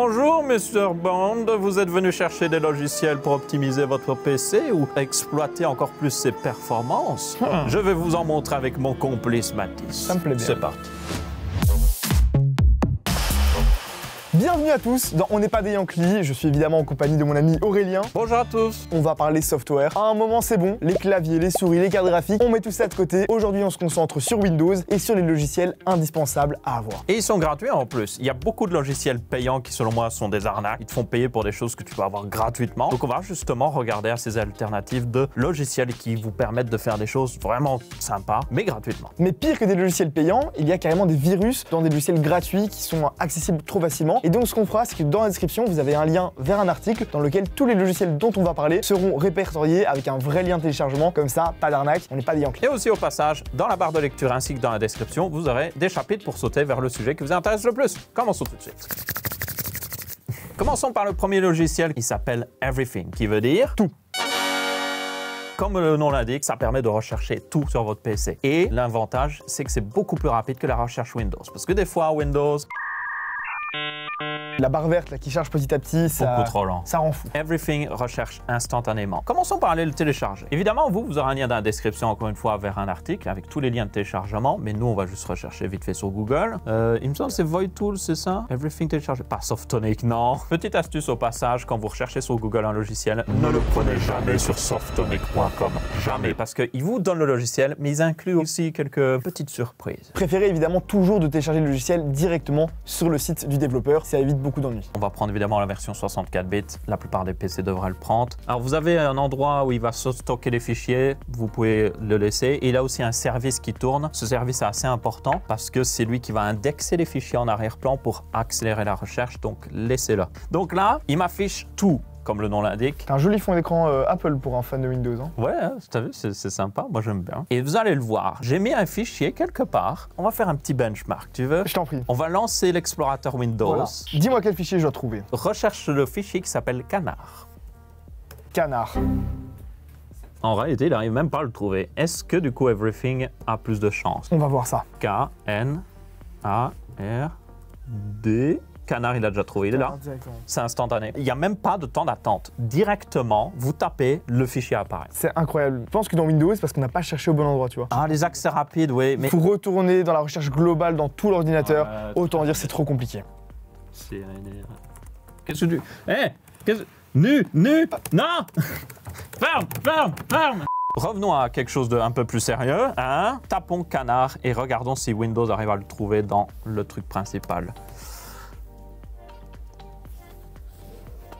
Bonjour, Mr. Bond. Vous êtes venu chercher des logiciels pour optimiser votre PC ou exploiter encore plus ses performances? Je vais vous en montrer avec mon complice Mathis. Ça me plaît bien. C'est parti. Bienvenue à tous dans On n'est pas des Yankees, je suis évidemment en compagnie de mon ami Aurélien. Bonjour à tous. On va parler software. À un moment c'est bon, les claviers, les souris, les cartes graphiques, on met tout ça de côté. Aujourd'hui on se concentre sur Windows et sur les logiciels indispensables à avoir. Et ils sont gratuits en plus. Il y a beaucoup de logiciels payants qui selon moi sont des arnaques. Ils te font payer pour des choses que tu peux avoir gratuitement. Donc on va justement regarder à ces alternatives de logiciels qui vous permettent de faire des choses vraiment sympas, mais gratuitement. Mais pire que des logiciels payants, il y a carrément des virus dans des logiciels gratuits qui sont accessibles trop facilement. Et donc ce qu'on fera, c'est que dans la description, vous avez un lien vers un article dans lequel tous les logiciels dont on va parler seront répertoriés avec un vrai lien de téléchargement. Comme ça, pas d'arnaque, on n'est pas des Yankees. Et aussi au passage, dans la barre de lecture ainsi que dans la description, vous aurez des chapitres pour sauter vers le sujet qui vous intéresse le plus. Commençons tout de suite. Commençons par le premier logiciel qui s'appelle Everything, qui veut dire tout. Comme le nom l'indique, ça permet de rechercher tout sur votre PC. Et l'avantage, c'est que c'est beaucoup plus rapide que la recherche Windows. Parce que des fois, Windows... La barre verte là, qui charge petit à petit, beaucoup trop lent. Ça rend fou. Everything recherche instantanément. Commençons par aller le télécharger. Évidemment, vous aurez un lien dans la description, encore une fois, vers un article avec tous les liens de téléchargement, mais nous, on va juste rechercher vite fait sur Google. Il me semble que c'est VoidTools, c'est ça? Everything téléchargé. Pas Softonic, non. Petite astuce au passage, quand vous recherchez sur Google un logiciel, ne le prenez jamais sur softonic.com. Jamais. Parce qu'ils vous donnent le logiciel, mais ils incluent aussi quelques petites surprises. Préférez évidemment toujours de télécharger le logiciel directement sur le site du développeur, ça évite beaucoup d'ennuis. On va prendre évidemment la version 64 bits, la plupart des PC devraient le prendre. Alors vous avez un endroit où il va stocker les fichiers, vous pouvez le laisser. Et il a aussi un service qui tourne. Ce service est assez important parce que c'est lui qui va indexer les fichiers en arrière-plan pour accélérer la recherche, donc laissez-le. Donc là, il m'affiche tout, comme le nom l'indique. Un joli fond d'écran Apple pour un fan de Windows. Hein. Ouais, t'as vu, c'est sympa, moi j'aime bien. Et vous allez le voir, j'ai mis un fichier quelque part. On va faire un petit benchmark, tu veux? Je t'en prie. On va lancer l'explorateur Windows. Voilà. Dis-moi quel fichier je dois trouver. Recherche le fichier qui s'appelle Canard. Canard. En réalité, il n'arrive même pas à le trouver. Est-ce que du coup Everything a plus de chance? On va voir ça. K-N-A-R-D. Canard, il a déjà trouvé, il est là. C'est instantané. Il n'y a même pas de temps d'attente. Directement, vous tapez, le fichier apparaît. C'est incroyable. Je pense que dans Windows, c'est parce qu'on n'a pas cherché au bon endroit, tu vois. Ah, les accès rapides, oui. Mais il faut retourner dans la recherche globale dans tout l'ordinateur. Autant dire, c'est trop compliqué. Qu'est-ce que tu... Nu Non Ferme Revenons à quelque chose d'un peu plus sérieux. Hein? Tapons Canard et regardons si Windows arrive à le trouver dans le truc principal.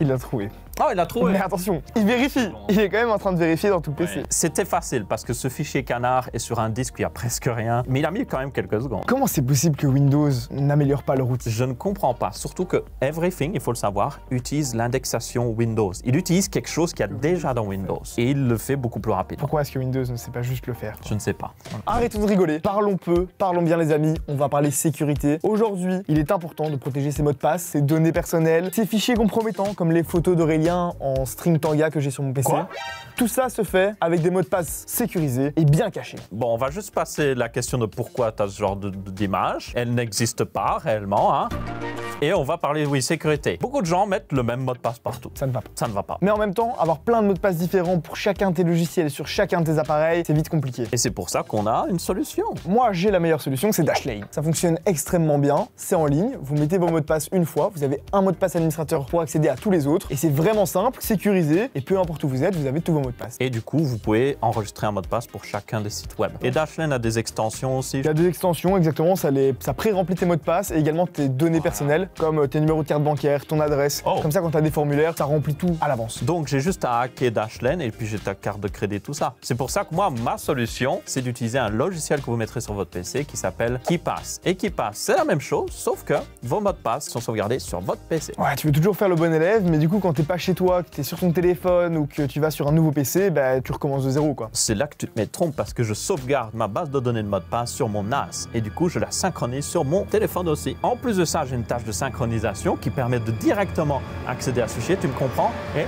Il l'a trouvé. Oh, il l'a trouvé. Mais attention, il vérifie. Il est quand même en train de vérifier dans tout le PC. Ouais. C'était facile parce que ce fichier Canard est sur un disque où il n'y a presque rien. Mais il a mis quand même quelques secondes. Comment c'est possible que Windows n'améliore pas leur outil? Je ne comprends pas. Surtout que Everything, il faut le savoir, utilise l'indexation Windows. Il utilise quelque chose qu'il y a déjà dans Windows. Et il le fait beaucoup plus rapidement. Pourquoi est-ce que Windows ne sait pas juste le faire? Je ne sais pas. Arrêtons de rigoler. Parlons peu, parlons bien les amis. On va parler sécurité. Aujourd'hui, il est important de protéger ses mots de passe, ses données personnelles, ses fichiers compromettants comme les photos d'Aurélien en string Tanga que j'ai sur mon PC. Quoi? Tout ça se fait avec des mots de passe sécurisés et bien cachés. Bon, on va juste passer la question de pourquoi tu as ce genre d'image. Elle n'existe pas réellement, hein. Et on va parler, oui, sécurité. Beaucoup de gens mettent le même mot de passe partout. Ça ne va pas. Ça ne va pas. Mais en même temps, avoir plein de mots de passe différents pour chacun de tes logiciels sur chacun de tes appareils, c'est vite compliqué. Et c'est pour ça qu'on a une solution. Moi, j'ai la meilleure solution, c'est Dashlane. Ça fonctionne extrêmement bien, c'est en ligne, vous mettez vos mots de passe une fois, vous avez un mot de passe administrateur pour accéder à tous les autres, et c'est vraiment simple, sécurisé, et peu importe où vous êtes, vous avez tous vos mots de passe. Et du coup, vous pouvez enregistrer un mot de passe pour chacun des sites web. Et Dashlane a des extensions aussi. Il y a des extensions, exactement, ça pré-remplit tes mots de passe et également tes données personnelles, comme tes numéros de carte bancaire, ton adresse. Comme ça, quand tu as des formulaires, ça remplit tout à l'avance. Donc, j'ai juste à hacker Dashlane et puis j'ai ta carte de crédit, tout ça. C'est pour ça que moi, ma solution, c'est d'utiliser un logiciel que vous mettrez sur votre PC qui s'appelle KeePass. Et KeePass, c'est la même chose, sauf que vos mots de passe sont sauvegardés sur votre PC. Ouais, tu veux toujours faire le bon élève, mais du coup, quand t'es pas chez toi, que t'es sur ton téléphone ou que tu vas sur un nouveau PC, bah, tu recommences de zéro, quoi. C'est là que tu te mets trompe parce que je sauvegarde ma base de données de mot de passe sur mon NAS et du coup, je la synchronise sur mon téléphone aussi. En plus de ça, j'ai une tâche de synchronisation qui permet de directement accéder à ce fichier, tu me comprends? Et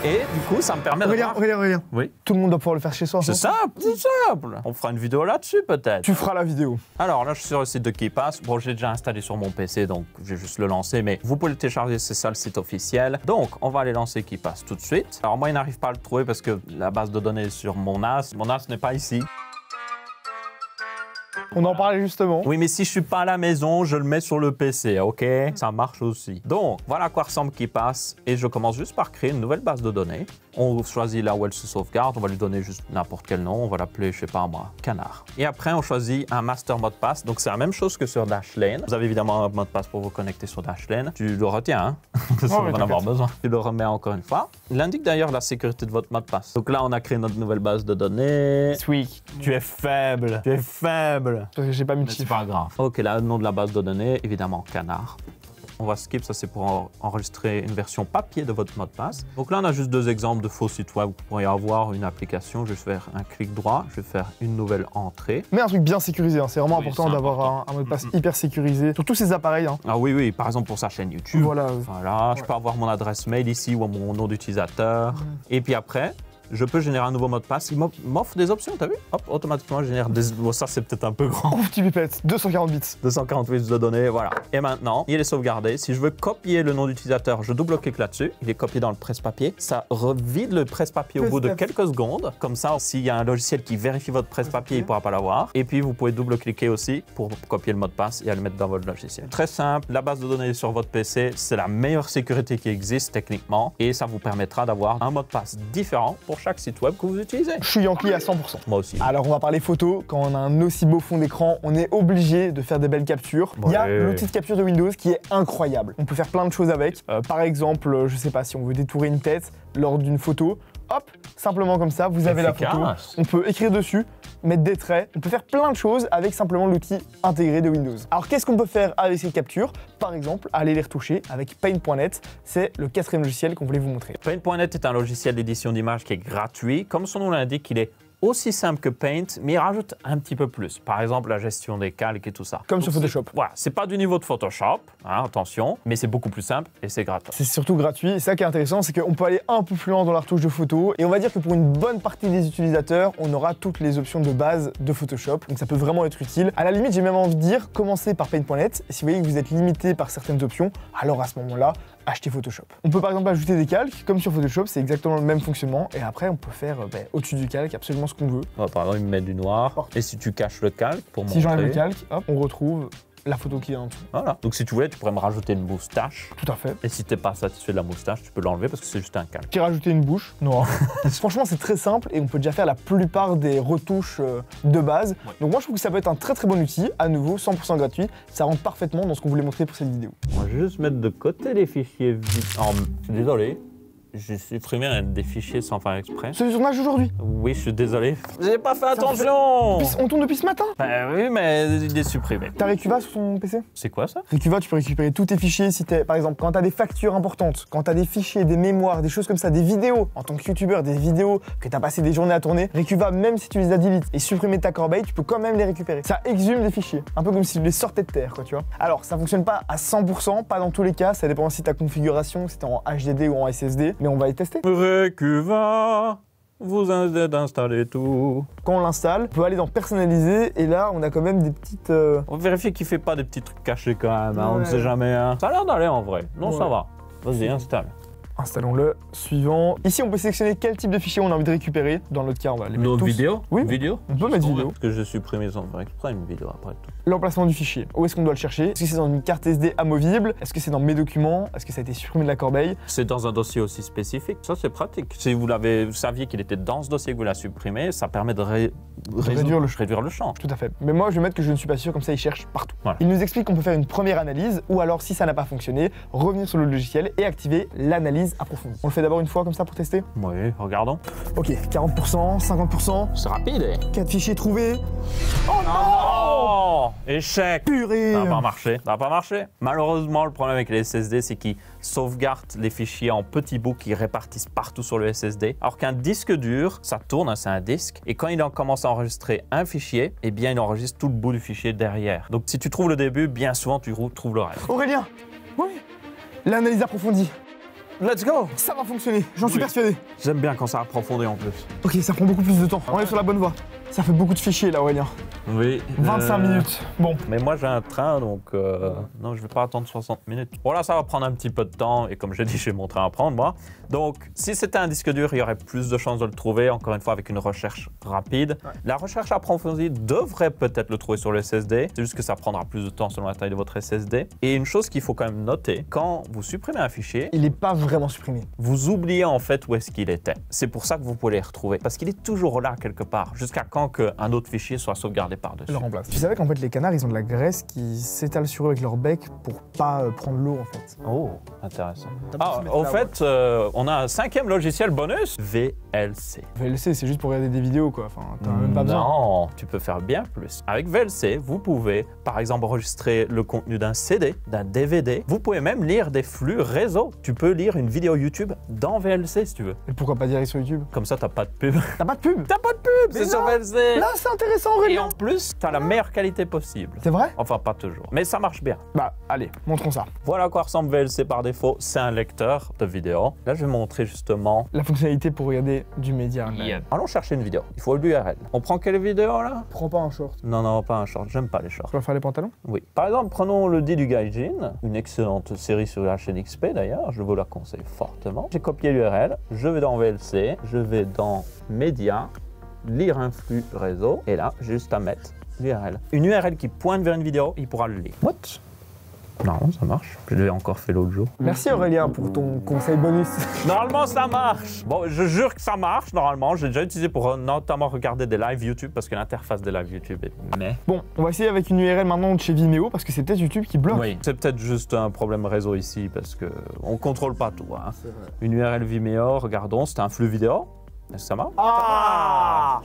Et du coup, ça me permet de voir... Aurélien. Oui. Tout le monde doit pouvoir le faire chez soi. C'est simple, c'est simple. On fera une vidéo là-dessus peut-être. Tu feras la vidéo. Alors là, je suis sur le site de KeePass. Bon, j'ai déjà installé sur mon PC, donc je vais juste le lancer, mais vous pouvez le télécharger, c'est ça le site officiel. Donc, on va aller lancer KeePass tout de suite. Alors moi, il n'arrive pas à le trouver parce que la base de données est sur mon NAS. Mon NAS n'est pas ici. On en parlait justement. Oui, mais si je suis pas à la maison, je le mets sur le PC, ok? Ça marche aussi. Donc, voilà à quoi ressemble KeePass. Et je commence juste par créer une nouvelle base de données. On choisit là où elle se sauvegarde. On va lui donner juste n'importe quel nom. On va l'appeler, je sais pas moi, Canard. Et après, on choisit un master mot de passe. Donc, c'est la même chose que sur Dashlane. Vous avez évidemment un mot de passe pour vous connecter sur Dashlane. Tu le retiens, hein? Parce qu'on va en avoir besoin. Tu le remets encore une fois. Il indique d'ailleurs la sécurité de votre mot de passe. Donc là, on a créé notre nouvelle base de données. Sweet. Tu es faible. Tu es faible. Parce que j'ai pas mis de C'est chiffre. pas grave. Ok, là, le nom de la base de données, évidemment, Canard. On va skip, ça c'est pour enregistrer une version papier de votre mot de passe. Donc là, on a juste deux exemples de faux sites web. Vous pourriez avoir une application, je vais faire un clic droit, je vais faire une nouvelle entrée. Mais un truc bien sécurisé, hein. C'est vraiment Oui, important c'est d'avoir un mot de passe hyper sécurisé sur tous ces appareils. Hein. Ah oui, oui, par exemple pour sa chaîne YouTube. Voilà. Voilà, je peux avoir mon adresse mail ici ou mon nom d'utilisateur. Et puis après, je peux générer un nouveau mot de passe. Il m'offre des options, t'as vu? Hop, automatiquement, je génère des... Bon, ça, c'est peut-être un peu grand. Ouf, tu pipettes, 240 bits. 248 de données, voilà. Et maintenant, il est sauvegardé. Si je veux copier le nom d'utilisateur, je double-clique là-dessus. Il est copié dans le presse-papier. Ça revide le presse-papier au bout de quelques secondes. Comme ça, s'il y a un logiciel qui vérifie votre presse-papier, il ne pourra pas l'avoir. Et puis, vous pouvez double-cliquer aussi pour copier le mot de passe et le mettre dans votre logiciel. Très simple. La base de données est sur votre PC. C'est la meilleure sécurité qui existe techniquement. Et ça vous permettra d'avoir un mot de passe différent pour chaque site web que vous utilisez. Je suis Yankee à 100%. Moi aussi. Alors on va parler photo. Quand on a un aussi beau fond d'écran, on est obligé de faire des belles captures. Il y a l'outil de capture de Windows qui est incroyable. On peut faire plein de choses avec. Par exemple, je sais pas, si on veut détourer une tête lors d'une photo, hop, simplement comme ça, vous avez la photo. On peut écrire dessus, mettre des traits. On peut faire plein de choses avec simplement l'outil intégré de Windows. Alors qu'est-ce qu'on peut faire avec ces captures? Par exemple, aller les retoucher avec Paint.net. C'est le 4e logiciel qu'on voulait vous montrer. Paint.net est un logiciel d'édition d'images qui est gratuit. Comme son nom l'indique, il est aussi simple que Paint, mais il rajoute un petit peu plus. Par exemple, la gestion des calques et tout ça. Comme sur Photoshop. Voilà, c'est pas du niveau de Photoshop, hein, attention, mais c'est beaucoup plus simple et c'est gratuit. C'est surtout gratuit. Et ça qui est intéressant, c'est qu'on peut aller un peu plus loin dans la retouche de photos. Et on va dire que pour une bonne partie des utilisateurs, on aura toutes les options de base de Photoshop. Donc ça peut vraiment être utile. À la limite, j'ai même envie de dire, commencez par Paint.net. Et si vous voyez que vous êtes limité par certaines options, alors à ce moment-là, achetez Photoshop. On peut par exemple ajouter des calques, comme sur Photoshop, c'est exactement le même fonctionnement. Et après, on peut faire au-dessus du calque absolument ce qu'on veut. Par exemple, il me met du noir. Et si tu caches le calque pour montrer... Si j'enlève le calque, hop, on retrouve la photo qui est en dessous. Voilà. Donc si tu voulais, tu pourrais me rajouter une moustache. Tout à fait. Et si t'es pas satisfait de la moustache, tu peux l'enlever parce que c'est juste un calque. Qui rajouter une bouche? Non. Franchement, c'est très simple et on peut déjà faire la plupart des retouches de base. Ouais. Donc moi, je trouve que ça peut être un très très bon outil. À nouveau, 100% gratuit. Ça rentre parfaitement dans ce qu'on voulait montrer pour cette vidéo. On va juste mettre de côté les fichiers vides. Désolé. J'ai supprimé des fichiers sans faire exprès. C'est le tournage aujourd'hui? Oui, je suis désolé. J'ai pas fait attention. On tourne depuis ce matin? Ben oui, mais il est supprimé. T'as Recuva sur ton PC? C'est quoi ça? Recuva, tu peux récupérer tous tes fichiers si t'es, par exemple, quand t'as des factures importantes, quand t'as des fichiers, des mémoires, des choses comme ça, des vidéos, en tant que youtubeur, des vidéos que t'as passé des journées à tourner, Recuva, même si tu les as delete et supprimé de ta corbeille, tu peux quand même les récupérer. Ça exhume des fichiers, un peu comme si tu les sortais de terre, quoi, tu vois. Alors, ça fonctionne pas à 100%, pas dans tous les cas, ça dépend aussi de ta configuration, si t'es en HDD ou en SSD, mais on va les tester. Recuva, vous aide d'installer tout. Quand on l'installe, on peut aller dans personnaliser et là on a quand même des petites... On vérifie qu'il fait pas des petits trucs cachés quand même, hein, ouais. On ne sait jamais. Hein. Ça a l'air d'aller en vrai. Non, ouais. ça va. Vas-y, installe. Installons-le. Suivant. Ici, on peut sélectionner quel type de fichier on a envie de récupérer. Dans notre cas, on va les mettre tous. Vidéo? Oui. Vidéo? On peut mettre vidéo. Parce que j'ai supprimé sans faire exprès une vidéo après tout. L'emplacement du fichier. Où est-ce qu'on doit le chercher? Est-ce que c'est dans une carte SD amovible? Est-ce que c'est dans mes documents? Est-ce que ça a été supprimé de la corbeille? C'est dans un dossier aussi spécifique. Ça, c'est pratique. Si vous saviez qu'il était dans ce dossier que vous l'avez supprimé, ça permet de réduire le champ. Tout à fait. Mais moi, je vais mettre que je ne suis pas sûr, comme ça, il cherche partout. Voilà. Il nous explique qu'on peut faire une première analyse, ou alors, si ça n'a pas fonctionné, revenir sur le logiciel et activer l'analyse approfondie. On le fait d'abord une fois comme ça pour tester? Oui, regardons. Ok, 40%, 50%. C'est rapide. 4 fichiers trouvés. Oh non! Échec! Purée! Ça n'a pas marché. Ça n'a pas marché. Malheureusement, le problème avec les SSD, c'est qu'ils sauvegardent les fichiers en petits bouts qui répartissent partout sur le SSD. Alors qu'un disque dur, ça tourne, hein, c'est un disque. Et quand il commence à enregistrer un fichier, eh bien, il enregistre tout le bout du fichier derrière. Donc, si tu trouves le début, bien souvent, tu trouves le reste. Aurélien! Oui! L'analyse approfondie. let's go. Ça va fonctionner, j'en suis persuadé. J'aime bien quand ça approfondit en plus. Ok, ça prend beaucoup plus de temps. On est sur la bonne voie. Ça fait beaucoup de fichiers là, Aurélien. Oui. 25 minutes. Bon. Mais moi j'ai un train donc non, je vais pas attendre 60 minutes. Bon là ça va prendre un petit peu de temps et comme j'ai dit j'ai mon train à prendre moi. Donc si c'était un disque dur, il y aurait plus de chances de le trouver, encore une fois avec une recherche rapide. Ouais. La recherche approfondie devrait peut-être le trouver sur le SSD, c'est juste que ça prendra plus de temps selon la taille de votre SSD. Et une chose qu'il faut quand même noter, quand vous supprimez un fichier, il n'est pas vraiment supprimé. Vous oubliez en fait où est-ce qu'il était. C'est pour ça que vous pouvez les retrouver, parce qu'il est toujours là quelque part, jusqu'à quand qu'un autre fichier soit sauvegardé par-dessus. Le remplace. Tu savais qu'en fait les canards ils ont de la graisse qui s'étale sur eux avec leur bec pour pas prendre l'eau en fait. Oh, intéressant. Ah, au fait, on a un 5e logiciel bonus, VLC. VLC c'est juste pour regarder des vidéos quoi, enfin t'as même pas besoin. Non, tu peux faire bien plus. Avec VLC, vous pouvez par exemple enregistrer le contenu d'un CD, d'un DVD. Vous pouvez même lire des flux réseau. Tu peux lire une vidéo YouTube dans VLC si tu veux. Et pourquoi pas direct sur YouTube? Comme ça t'as pas de pub. T'as pas de pub? T'as pas de pub, c'est sur VLC. Là c'est intéressant Aurélien. Et en plus, t'as la meilleure qualité possible. C'est vrai? Enfin pas toujours, mais ça marche bien. Bah allez, montrons ça. Voilà à quoi ressemble VLC par défaut, c'est un lecteur de vidéo. Là je vais montrer justement la fonctionnalité pour regarder du média online. Allons chercher une vidéo, il faut l'URL. On prend quelle vidéo là? Prends pas un short. Non, pas un short, j'aime pas les shorts. Tu vas faire les pantalons? Oui. Par exemple, prenons le dit du Gaijin, une excellente série sur la chaîne XP d'ailleurs, je vous la conseille fortement. J'ai copié l'URL, je vais dans VLC, je vais dans Médias, lire un flux réseau, et là, j'ai juste à mettre l'URL. Une URL qui pointe vers une vidéo, il pourra le lire. What? Non, ça marche. Je l'ai encore fait l'autre jour. Merci Aurélien pour ton conseil bonus. Normalement, ça marche. Bon, je jure que ça marche, normalement. J'ai déjà utilisé pour notamment regarder des lives YouTube parce que l'interface des lives YouTube est... Mais... Bon, on va essayer avec une URL maintenant de chez Vimeo parce que c'est peut-être YouTube qui bloque. Oui, c'est peut-être juste un problème réseau ici parce qu'on ne contrôle pas tout. Hein. Une URL Vimeo, regardons, c'était un flux vidéo. Est-ce que ça marche? Ah!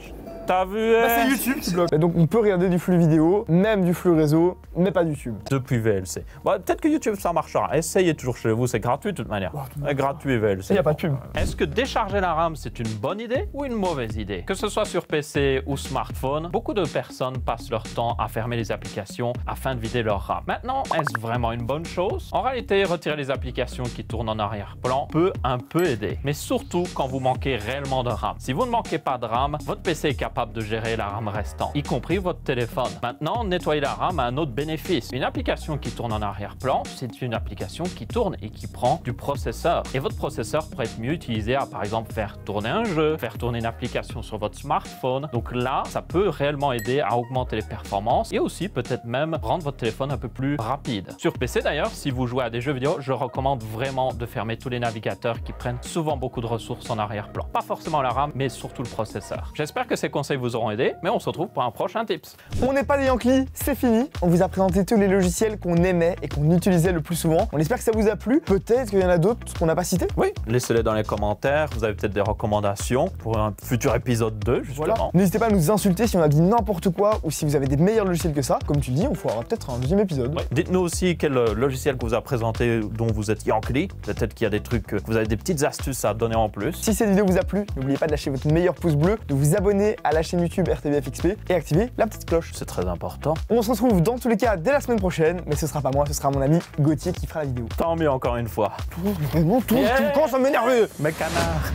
T'as vu? C'est YouTube qui bloque. Et donc on peut regarder du flux vidéo, même du flux réseau, mais pas YouTube. Depuis VLC. Bon, peut-être que YouTube ça marchera. Essayez toujours chez vous, c'est gratuit de toute manière. Gratuit VLC. Il n'y a pas de pub. Est-ce que décharger la RAM c'est une bonne idée ou une mauvaise idée? Que ce soit sur PC ou smartphone, beaucoup de personnes passent leur temps à fermer les applications afin de vider leur RAM. Maintenant, est-ce vraiment une bonne chose? En réalité, retirer les applications qui tournent en arrière-plan peut un peu aider, mais surtout quand vous manquez réellement de RAM. Si vous ne manquez pas de RAM, votre PC est capable de gérer la RAM restante, y compris votre téléphone. Maintenant, nettoyer la RAM a un autre bénéfice. Une application qui tourne en arrière-plan, c'est une application qui tourne et qui prend du processeur. Et votre processeur pourrait être mieux utilisé à, par exemple, faire tourner un jeu, faire tourner une application sur votre smartphone. Donc là, ça peut réellement aider à augmenter les performances et aussi peut-être même rendre votre téléphone un peu plus rapide. Sur PC d'ailleurs, si vous jouez à des jeux vidéo, je recommande vraiment de fermer tous les navigateurs qui prennent souvent beaucoup de ressources en arrière-plan. Pas forcément la RAM, mais surtout le processeur. J'espère que ces conseils vous auront aidé, mais on se retrouve pour un prochain tips. On n'est pas des Yankees, c'est fini. On vous a présenté tous les logiciels qu'on aimait et qu'on utilisait le plus souvent. On espère que ça vous a plu. Peut-être qu'il y en a d'autres qu'on n'a pas cités. Oui, laissez-les dans les commentaires. Vous avez peut-être des recommandations pour un futur épisode 2, justement. Voilà. N'hésitez pas à nous insulter si on a dit n'importe quoi ou si vous avez des meilleurs logiciels que ça. Comme tu dis, on fera peut-être un deuxième épisode. Oui. Dites-nous aussi quel logiciel que vous a présenté dont vous êtes Yankee. Peut-être qu'il y a des trucs, que vous avez des petites astuces à donner en plus. Si cette vidéo vous a plu, n'oubliez pas de lâcher votre meilleur pouce bleu, de vous abonner à la chaîne YouTube RTBFXP et activer la petite cloche. C'est très important. On se retrouve dans tous les cas dès la semaine prochaine, mais ce sera pas moi, ce sera mon ami Gauthier qui fera la vidéo. Tant mieux encore une fois. Vraiment tout, quand ça m'énerve. Mes canards.